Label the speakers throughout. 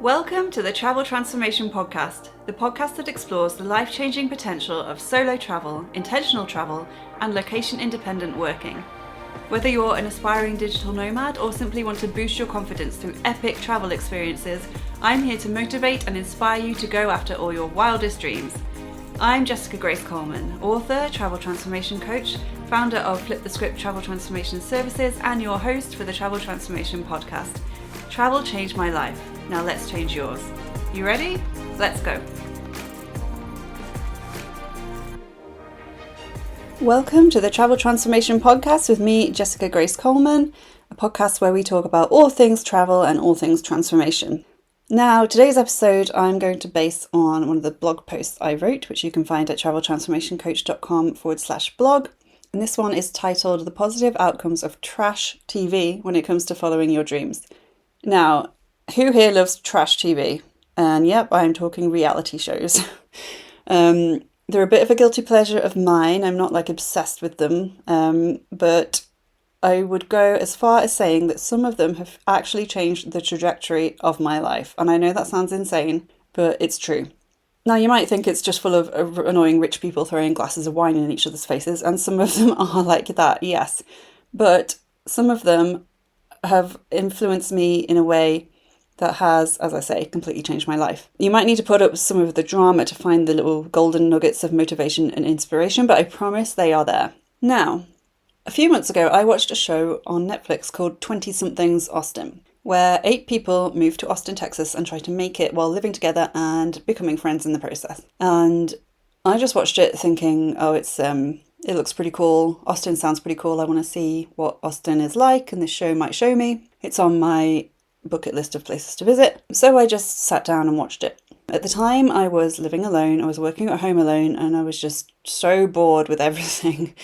Speaker 1: Welcome to the Travel Transformation Podcast, the podcast that explores the life-changing potential of solo travel, intentional travel, and location-independent working. Whether you're an aspiring digital nomad or simply want to boost your confidence through epic travel experiences, I'm here to motivate and inspire you to go after all your wildest dreams. I'm Jessica Grace Coleman, author, travel transformation coach, founder of Flip the Script Travel Transformation Services, and your host for the Travel Transformation Podcast. Travel changed my life. Now let's change yours. You ready? Let's go. Welcome to the Travel Transformation Podcast with me, Jessica Grace Coleman, a podcast where we talk about all things travel and all things transformation. Now, today's episode I'm going to base on one of the blog posts I wrote, which you can find at traveltransformationcoach.com/blog. And this one is titled The Positive Outcomes of Trash TV When It Comes to Following Your Dreams. Now, who here loves trash TV? And yep, I'm talking reality shows. They're a bit of a guilty pleasure of mine. I'm not obsessed with them, but I would go as far as saying that some of them have actually changed the trajectory of my life. And I know that sounds insane, but it's true. Now, you might think it's just full of annoying rich people throwing glasses of wine in each other's faces, and some of them are like that, yes. But some of them have influenced me in a way that has, as I say, completely changed my life. You might need to put up some of the drama to find the little golden nuggets of motivation and inspiration, but I promise they are there. Now, a few months ago, I watched a show on Netflix called Twentysomethings Austin, where 8 people move to Austin, Texas and try to make it while living together and becoming friends in the process. And I just watched it thinking, it looks pretty cool. Austin sounds pretty cool. I want to see what Austin is like, and this show might show me. It's on my bucket list of places to visit. So I just sat down and watched it. At the time, I was living alone. I was working at home alone, and I was just so bored with everything.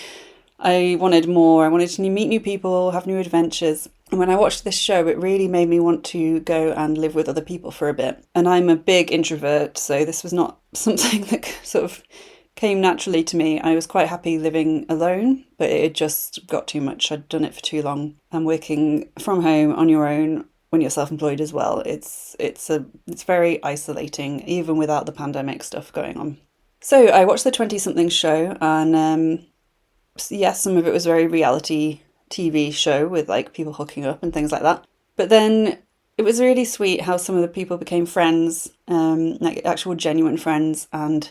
Speaker 1: I wanted more. I wanted to meet new people, have new adventures. And when I watched this show, it really made me want to go and live with other people for a bit. And I'm a big introvert, so this was not something that sort of came naturally to me. I was quite happy living alone, but it had just got too much. I'd done it for too long. And working from home on your own when you're self-employed as well, it's very isolating, even without the pandemic stuff going on. So I watched the 20-something show, and yes, some of it was very reality TV show with people hooking up and things like that. But then it was really sweet how some of the people became friends, actual genuine friends, and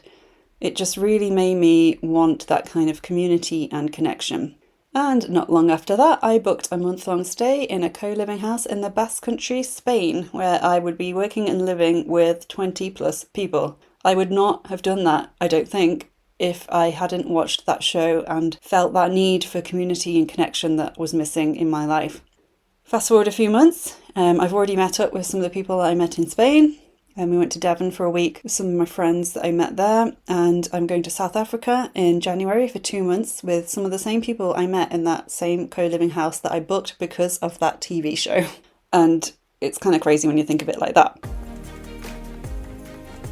Speaker 1: it just really made me want that kind of community and connection. And not long after that, I booked a month-long stay in a co-living house in the Basque Country, Spain, where I would be working and living with 20 plus people. I would not have done that, I don't think, if I hadn't watched that show and felt that need for community and connection that was missing in my life. Fast forward a few months, I've already met up with some of the people I met in Spain. And we went to Devon for a week with some of my friends that I met there. And I'm going to South Africa in January for 2 months with some of the same people I met in that same co-living house that I booked because of that TV show. And it's kind of crazy when you think of it like that.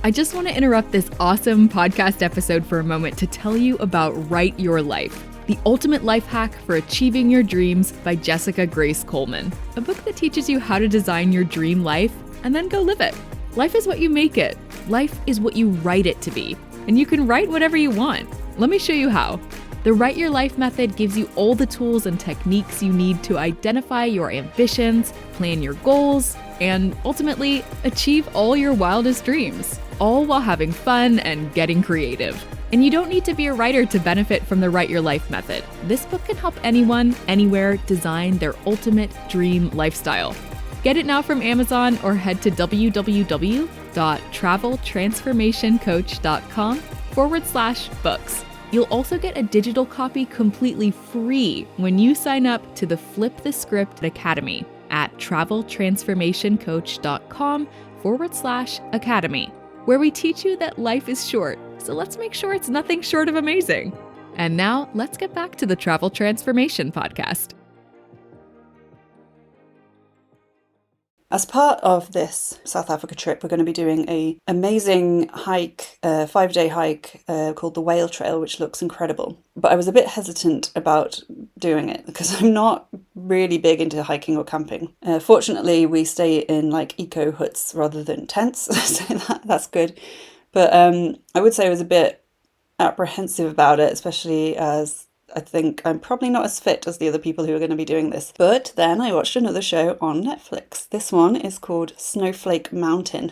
Speaker 2: I just want to interrupt this awesome podcast episode for a moment to tell you about Write Your Life, the ultimate life hack for achieving your dreams by Jessica Grace Coleman, a book that teaches you how to design your dream life and then go live it. Life is what you make it. Life is what you write it to be. And you can write whatever you want. Let me show you how. The Write Your Life method gives you all the tools and techniques you need to identify your ambitions, plan your goals, and ultimately achieve all your wildest dreams, all while having fun and getting creative. And you don't need to be a writer to benefit from the Write Your Life method. This book can help anyone, anywhere design their ultimate dream lifestyle. Get it now from Amazon or head to www.traveltransformationcoach.com/books. You'll also get a digital copy completely free when you sign up to the Flip the Script Academy at traveltransformationcoach.com/academy, where we teach you that life is short. So let's make sure it's nothing short of amazing. And now let's get back to the Travel Transformation Podcast.
Speaker 1: As part of this South Africa trip, we're going to be doing an amazing hike, a 5-day hike called the Whale Trail, which looks incredible. But I was a bit hesitant about doing it because I'm not really big into hiking or camping. Fortunately, we stay in like eco huts rather than tents, so that's good. But I would say I was a bit apprehensive about it, especially as I think I'm probably not as fit as the other people who are going to be doing this. But then I watched another show on Netflix. This one is called Snowflake Mountain.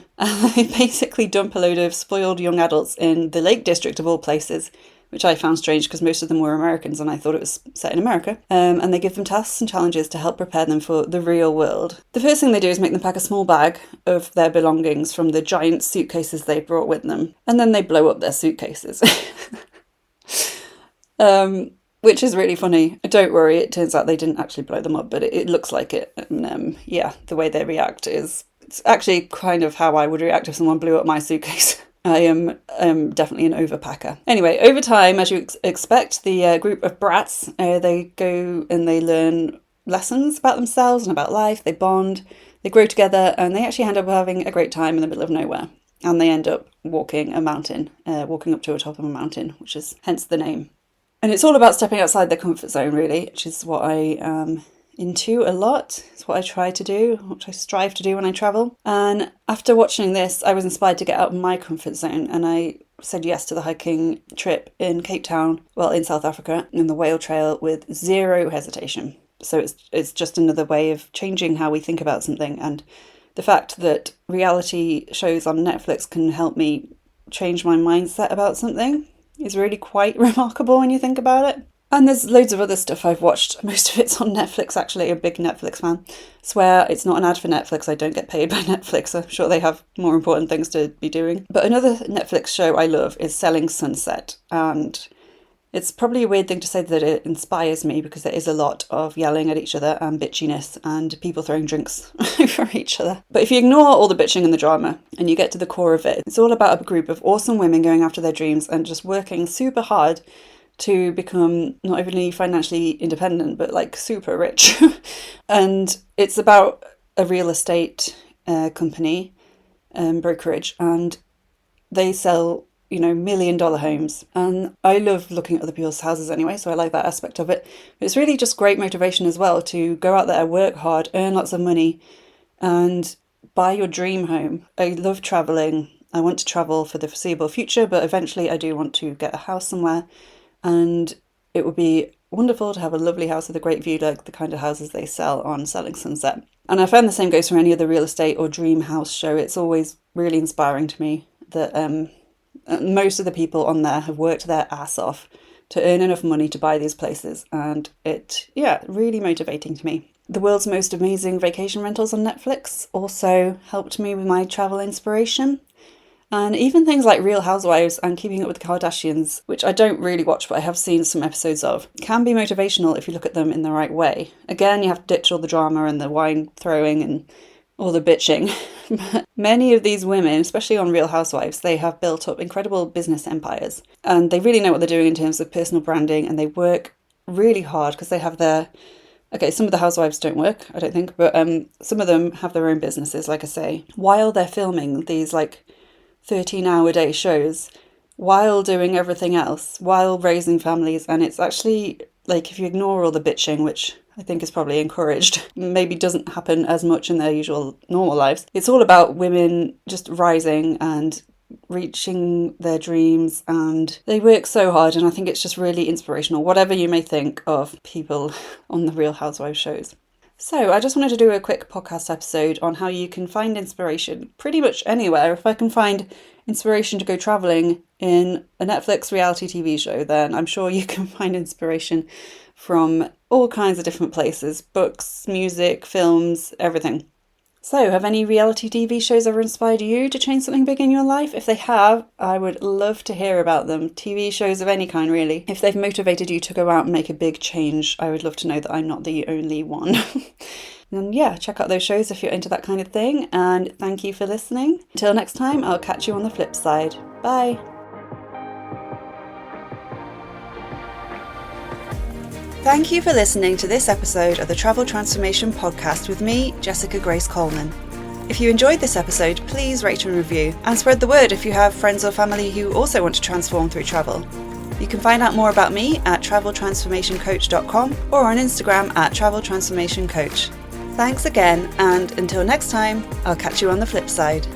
Speaker 1: They basically dump a load of spoiled young adults in the Lake District of all places, which I found strange because most of them were Americans and I thought it was set in America. And they give them tasks and challenges to help prepare them for the real world. The first thing they do is make them pack a small bag of their belongings from the giant suitcases they brought with them. And then they blow up their suitcases. Which is really funny. Don't worry, it turns out they didn't actually blow them up, but it looks like it. And the way they react it's actually kind of how I would react if someone blew up my suitcase. I am definitely an overpacker. Anyway, over time, as you expect, the group of brats, they go and they learn lessons about themselves and about life. They bond, they grow together, and they actually end up having a great time in the middle of nowhere. And they end up walking a mountain, walking up to the top of a mountain, which is hence the name. And it's all about stepping outside their comfort zone, really, which is what I am into a lot. It's what I try to do, what I strive to do when I travel. And after watching this, I was inspired to get out of my comfort zone. And I said yes to the hiking trip in Cape Town, in South Africa, in the Whale Trail with zero hesitation. So it's just another way of changing how we think about something. And the fact that reality shows on Netflix can help me change my mindset about something is really quite remarkable when you think about it. And there's loads of other stuff I've watched. Most of it's on Netflix, actually. I'm a big Netflix fan. Swear it's not an ad for Netflix. I don't get paid by Netflix. I'm sure they have more important things to be doing. But another Netflix show I love is Selling Sunset. And it's probably a weird thing to say that it inspires me because there is a lot of yelling at each other and bitchiness and people throwing drinks over each other. But if you ignore all the bitching and the drama and you get to the core of it, it's all about a group of awesome women going after their dreams and just working super hard to become not only financially independent, but like super rich. And it's about a real estate company, brokerage, and they sell $1 million homes. And I love looking at other people's houses anyway, so I like that aspect of it. But it's really just great motivation as well to go out there, work hard, earn lots of money, and buy your dream home. I love traveling. I want to travel for the foreseeable future, but eventually I do want to get a house somewhere. And it would be wonderful to have a lovely house with a great view, like the kind of houses they sell on Selling Sunset. And I find the same goes for any other real estate or dream house show. It's always really inspiring to me that most of the people on there have worked their ass off to earn enough money to buy these places. And really motivating to me. The World's Most Amazing Vacation Rentals on Netflix also helped me with my travel inspiration. And even things like Real Housewives and Keeping Up with the Kardashians, which I don't really watch, but I have seen some episodes of, can be motivational if you look at them in the right way. Again, you have to ditch all the drama and the wine throwing and all the bitching. But many of these women, especially on Real Housewives, they have built up incredible business empires. And they really know what they're doing in terms of personal branding, and they work really hard because they have some of the housewives don't work, I don't think, but some of them have their own businesses, like I say, while they're filming these 13-hour-day shows, while doing everything else, while raising families. And it's actually, if you ignore all the bitching, which I think is probably encouraged, maybe doesn't happen as much in their usual normal lives, it's all about women just rising and reaching their dreams, and they work so hard. And I think it's just really inspirational, whatever you may think of people on the Real Housewives shows. So I just wanted to do a quick podcast episode on how you can find inspiration pretty much anywhere. If I can find inspiration to go travelling in a Netflix reality TV show, then I'm sure you can find inspiration from all kinds of different places: books, music, films, everything. So have any reality TV shows ever inspired you to change something big in your life? If they have, I would love to hear about them. TV shows of any kind, really. If they've motivated you to go out and make a big change, I would love to know that I'm not the only one. And check out those shows if you're into that kind of thing. And thank you for listening. Until next time, I'll catch you on the flip side. Bye. Thank you for listening to this episode of the Travel Transformation Podcast with me, Jessica Grace Coleman. If you enjoyed this episode, please rate and review, and spread the word if you have friends or family who also want to transform through travel. You can find out more about me at traveltransformationcoach.com or on Instagram at traveltransformationcoach. Thanks again, and until next time, I'll catch you on the flip side.